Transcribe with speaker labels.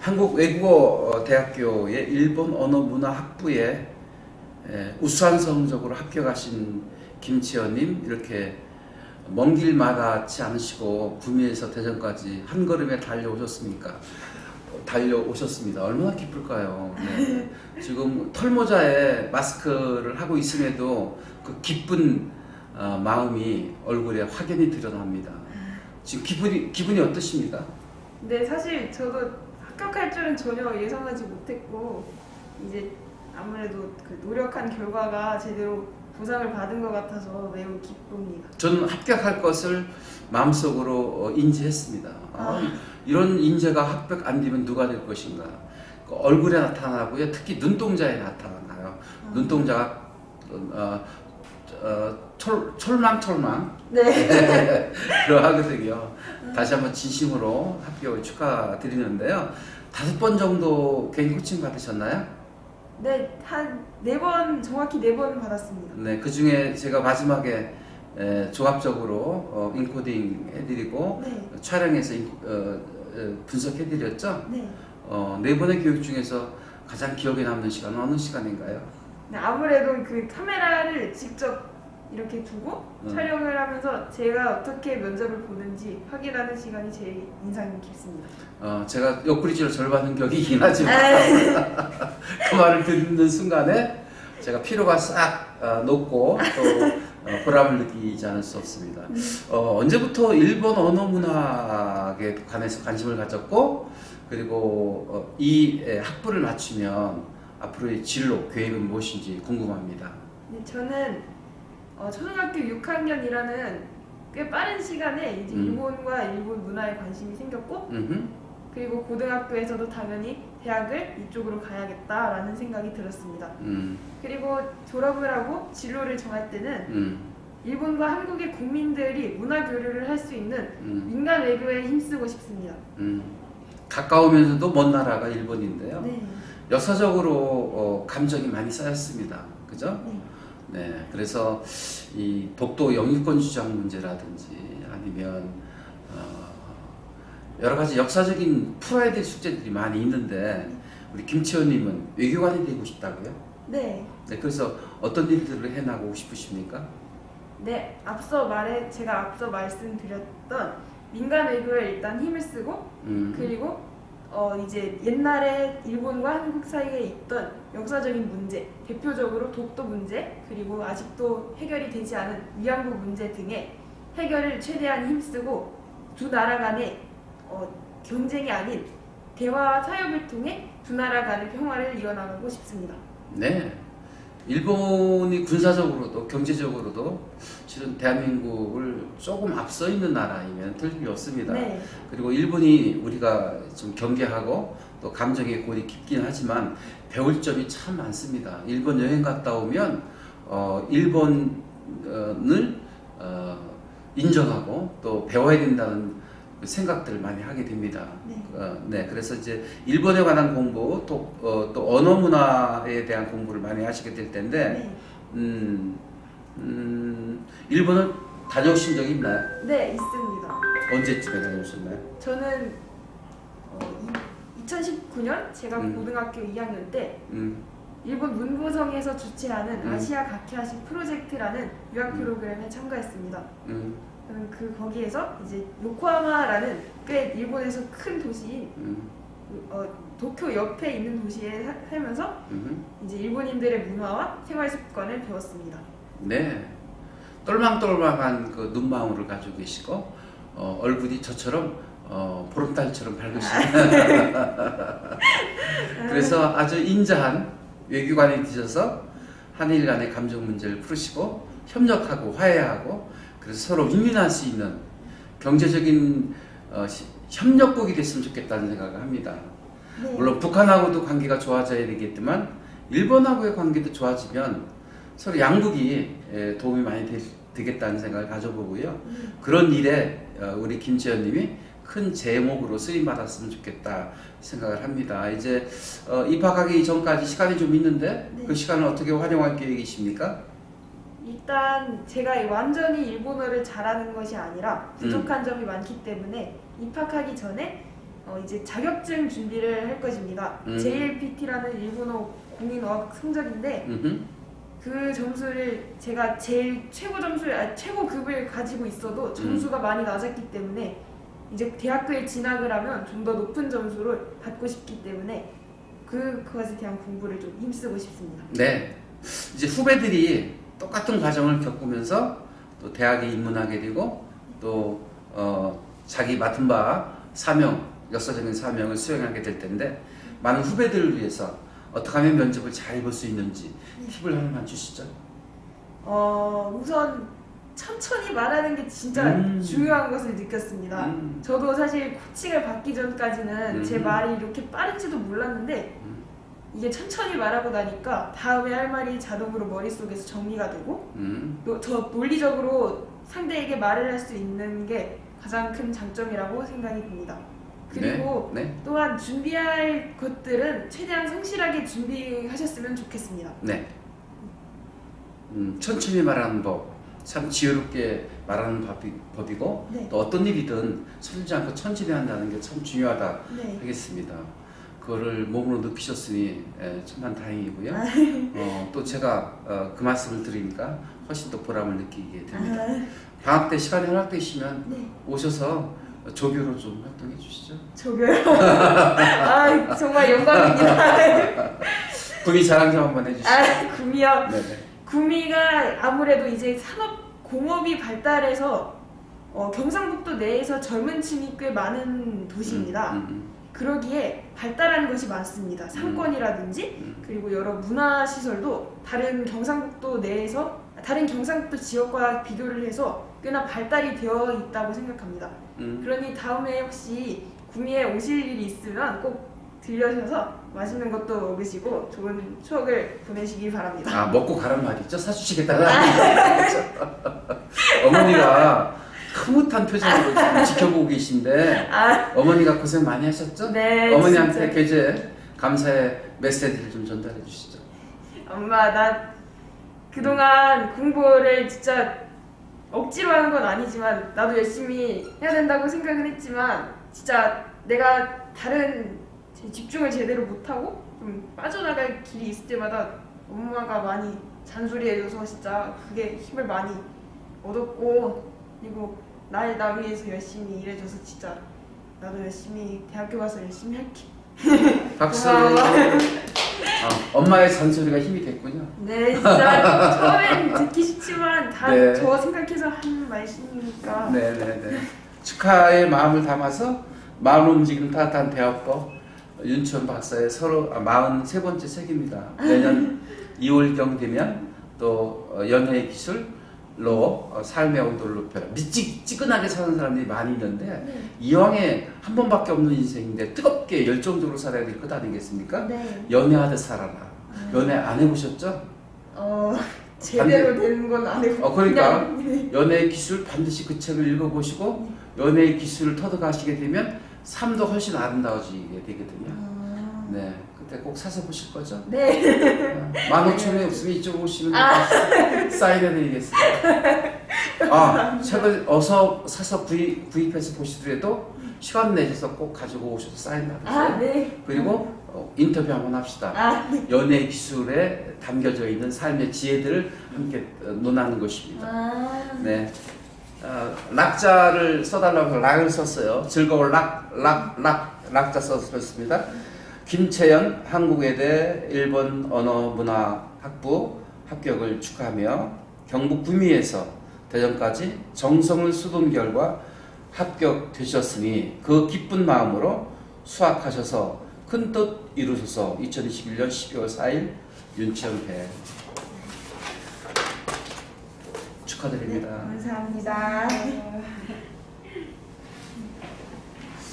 Speaker 1: 한국외국어대학교의 일본 언어문화학부에 우수한 성적으로 합격하신 김치현님, 이렇게 먼 길 마다치 않으시고 구미에서 대전까지 한 걸음에 달려오셨습니까? 달려오셨습니다. 얼마나 기쁠까요? 네. 지금 털모자에 마스크를 하고 있음에도 그 기쁜 마음이 얼굴에 확연히 드러납니다. 지금 기분이 어떠십니까?
Speaker 2: 네, 사실 저도 합격할 줄은 전혀 예상하지 못했고, 이제 아무래도 그 노력한 결과가 제대로 보상을 받은 것 같아서 매우 기쁩니다.
Speaker 1: 저는 합격할 것을 마음속으로 인지했습니다. 이런 인재가 합격 안 되면 누가 될 것인가. 그 얼굴에 나타나고요. 특히 눈동자에 나타나요. 눈동자가 철망
Speaker 2: 네.
Speaker 1: 그러하거든요. 다시 한번 진심으로 합격을 축하드리는데요. 5번 정도 개인 코칭 받으셨나요?
Speaker 2: 네, 한 4번, 정확히 4번 받았습니다.
Speaker 1: 네, 그 중에 제가 마지막에 조합적으로 인코딩 해드리고
Speaker 2: 네.
Speaker 1: 촬영해서 분석해드렸죠.
Speaker 2: 네.
Speaker 1: 4번의 교육 중에서 가장 기억에 남는 시간은 어느 시간인가요?
Speaker 2: 네, 아무래도 그 카메라를 직접 이렇게 두고 촬영을 하면서 제가 어떻게 면접을 보는지 확인하는 시간이 제일 인상이 깊습니다.
Speaker 1: 제가 옆구리질을 절반은 격이긴 하지만 그 말을 듣는 순간에 제가 피로가 싹 녹고 또 보람을 느끼지 않을 수 없습니다. 언제부터 일본 언어 문학에 관해서 관심을 가졌고, 그리고 이 학부를 마치면 앞으로의 진로, 계획은 무엇인지 궁금합니다.
Speaker 2: 네, 저는 초등학교 6학년이라는 꽤 빠른 시간에 이제 일본과 일본 문화에 관심이 생겼고, 그리고 고등학교에서도 당연히 대학을 이쪽으로 가야겠다라는 생각이 들었습니다. 그리고 졸업을 하고 진로를 정할 때는 일본과 한국의 국민들이 문화 교류를 할 수 있는 민간 외교에 힘쓰고 싶습니다.
Speaker 1: 가까우면서도 먼 나라가 일본인데요.
Speaker 2: 네.
Speaker 1: 역사적으로 감정이 많이 쌓였습니다. 그죠?
Speaker 2: 네.
Speaker 1: 네, 그래서 이 독도 영유권 주장 문제라든지 아니면 여러 가지 역사적인 풀어야 될 숙제들이 많이 있는데, 우리 김치현님은 외교관이 되고 싶다고요?
Speaker 2: 네.
Speaker 1: 네, 그래서 어떤 일들을 해나가고 싶으십니까?
Speaker 2: 네, 제가 앞서 말씀드렸던 민간 외교에 일단 힘을 쓰고, 그리고 이제 옛날에 일본과 한국 사이에 있던 역사적인 문제, 대표적으로 독도 문제, 그리고 아직도 해결이 되지 않은 위안부 문제 등의 해결을 최대한 힘쓰고 두 나라 간의 경쟁이 아닌 대화와 타협을 통해 두 나라 간의 평화를 이어나가고 싶습니다.
Speaker 1: 네, 일본이 군사적으로도 경제적으로도 실은 대한민국을 조금 앞서 있는 나라이면 틀림이 없습니다.
Speaker 2: 네.
Speaker 1: 그리고 일본이 우리가 좀 경계하고 또 감정의 골이 깊긴 하지만 배울 점이 참 많습니다. 일본 여행 갔다 오면 일본을 인정하고 또 배워야 된다는 생각들을 많이 하게 됩니다. 네, 그래서 이제 일본에 관한 공부, 또 언어 문화에 대한 공부를 많이 하시게 될 텐데, 일본을 다녀오신 적이 있나요?
Speaker 2: 네, 있습니다.
Speaker 1: 언제쯤에 다녀오셨나요?
Speaker 2: 저는 2019년 제가 고등학교 2학년 때 일본 문구성에서 주최하는 아시아 가케하시 프로젝트라는 유학 프로그램에 참가했습니다. 거기에서 이제 요코하마라는 꽤 일본에서 큰 도시인 도쿄 옆에 있는 도시에 살면서 이제 일본인들의 문화와 생활 습관을 배웠습니다.
Speaker 1: 네, 똘망똘망한 그 눈망울을 가지고 계시고 얼굴이 저처럼 보름달처럼 밝으시네. 그래서 아주 인자한 외교관이 되셔서 한일 간의 감정 문제를 풀으시고 협력하고 화해하고, 그래서 서로 윈윈할 수 있는 경제적인 협력국이 됐으면 좋겠다는 생각을 합니다.
Speaker 2: 네.
Speaker 1: 물론 북한하고도 관계가 좋아져야 되겠지만 일본하고의 관계도 좋아지면 서로 양국이 도움이 많이 되겠다는 생각을 가져보고요. 그런 일에 우리 김지현님이 큰 제목으로 쓰임받았으면 좋겠다 생각을 합니다. 이제 입학하기 전까지 시간이 좀 있는데, 그 시간을 어떻게 활용할 계획이십니까?
Speaker 2: 일단 제가 완전히 일본어를 잘하는 것이 아니라 부족한 점이 많기 때문에 입학하기 전에 이제 자격증 준비를 할 것입니다. JLPT라는 일본어 공인어학 성적인데 그 점수를 제가 제일 최고급을 가지고 있어도 점수가 많이 낮았기 때문에 이제 대학교에 진학을 하면 좀 더 높은 점수를 받고 싶기 때문에 그것에 대한 공부를 좀 힘쓰고 싶습니다.
Speaker 1: 네. 이제 후배들이 똑같은 과정을 겪으면서 또 대학에 입문하게 되고 또 자기 맡은 바 사명, 역사적인 사명을 수행하게 될 텐데 많은 후배들을 위해서 어떻게 하면 면접을 잘 볼 수 있는지 팁을 하나만 주시죠.
Speaker 2: 우선 천천히 말하는 게 진짜 중요한 것을 느꼈습니다. 저도 사실 코칭을 받기 전까지는 제 말이 이렇게 빠른지도 몰랐는데 이게 천천히 말하고 나니까 다음에 할 말이 자동으로 머릿속에서 정리가 되고 또 더 논리적으로 상대에게 말을 할 수 있는 게 가장 큰 장점이라고 생각이 듭니다. 그리고
Speaker 1: 네.
Speaker 2: 또한 준비할 것들은 최대한 성실하게 준비하셨으면 좋겠습니다.
Speaker 1: 네. 천천히 말하는 법, 참 지혜롭게 말하는 법이고
Speaker 2: 네.
Speaker 1: 또 어떤 일이든 서두르지 않고 천천히 한다는 게 참 중요하다
Speaker 2: 네.
Speaker 1: 하겠습니다. 그거를 몸으로 느끼셨으니 천만 다행이고요. 또 제가 그 말씀을 드리니까 훨씬 더 보람을 느끼게 됩니다. 방학 때 시간이 허락되시면
Speaker 2: 네.
Speaker 1: 오셔서 조교로 좀 활동해 주시죠.
Speaker 2: 조교요? 정말 영광입니다.
Speaker 1: 구미 자랑 좀 한번 해주시죠.
Speaker 2: 구미요?
Speaker 1: 네네.
Speaker 2: 구미가 아무래도 이제 공업이 발달해서 경상북도 내에서 젊은 층이 꽤 많은 도시입니다. 그러기에 발달한 것이 많습니다. 상권이라든지 그리고 여러 문화시설도 다른 경상북도 지역과 비교를 해서 꽤나 발달이 되어 있다고 생각합니다. 그러니 다음에 혹시 구미에 오실 일이 있으면 꼭 들려셔서 맛있는 것도 먹으시고 좋은 추억을 보내시기 바랍니다.
Speaker 1: 먹고 가란 말이죠? 사주시겠다는 어머니가 흐뭇한 표정으로 좀 지켜보고 계신데 어머니가 고생 많이 하셨죠?
Speaker 2: 네.
Speaker 1: 어머니한테
Speaker 2: 진짜.
Speaker 1: 계제 감사의 메시지를 좀 전달해 주시죠.
Speaker 2: 엄마, 나 그동안 공부를 진짜 억지로 하는 건 아니지만 나도 열심히 해야 된다고 생각은 했지만 진짜 내가 다른 집중을 제대로 못하고 좀 빠져나갈 길이 있을 때마다 엄마가 많이 잔소리해줘서 진짜 그게 힘을 많이 얻었고 그리고 나 위해서 열심히 일해줘서 진짜 나도 열심히 대학교 가서 열심히 할게.
Speaker 1: 박수. 엄마의 잔소리가 힘이 됐군요.
Speaker 2: 네, 진짜 처음엔 듣기 싫지만 다
Speaker 1: 네.
Speaker 2: 저 생각해서 하는 말씀이니까.
Speaker 1: 네네네. 축하의 마음을 담아서 마음을 움직이는 따뜻한 대화법 윤천 박사의 43번째 책입니다. 내년 2월경 되면 또 연애의 기술로 삶의 온도를 높여라. 미찌근하게 사는 사람들이 많이 있는데 이왕에 한 번밖에 없는 인생인데 뜨겁게 열정적으로 살아야 될 것 아니겠습니까?
Speaker 2: 네.
Speaker 1: 연애하듯 살아라. 연애 안 해보셨죠?
Speaker 2: 제대로 되는 건 안 해보고
Speaker 1: 그러니까
Speaker 2: 그냥,
Speaker 1: 연애의 기술 반드시 그 책을 읽어보시고 연애의 기술을 터득하시게 되면 삶도 훨씬 아름다워지게 되거든요. 네, 그때 꼭 사서 보실 거죠?
Speaker 2: 네.
Speaker 1: 15,000원이 없으면 이쪽으로 오시면 사인해드리겠습니다. 책을 어서 사서 구입해서 보시더라도 시간 내셔서 꼭 가지고 오셔서 사인 받으세요.
Speaker 2: 네.
Speaker 1: 그리고 인터뷰 한번 합시다.
Speaker 2: 네.
Speaker 1: 연애 기술에 담겨져 있는 삶의 지혜들을 함께 논하는 것입니다. 네. 락자를 써달라고 해서 락을 썼어요. 즐거울 락자 썼습니다. 김채연 한국외대 일본 언어 문화 학부 합격을 축하하며 경북 구미에서 대전까지 정성을 쏟은 결과 합격되셨으니 그 기쁜 마음으로 수학하셔서 큰 뜻 이루소서. 2021년 12월 4일 윤치현회 축하드립니다.
Speaker 2: 감사합니다.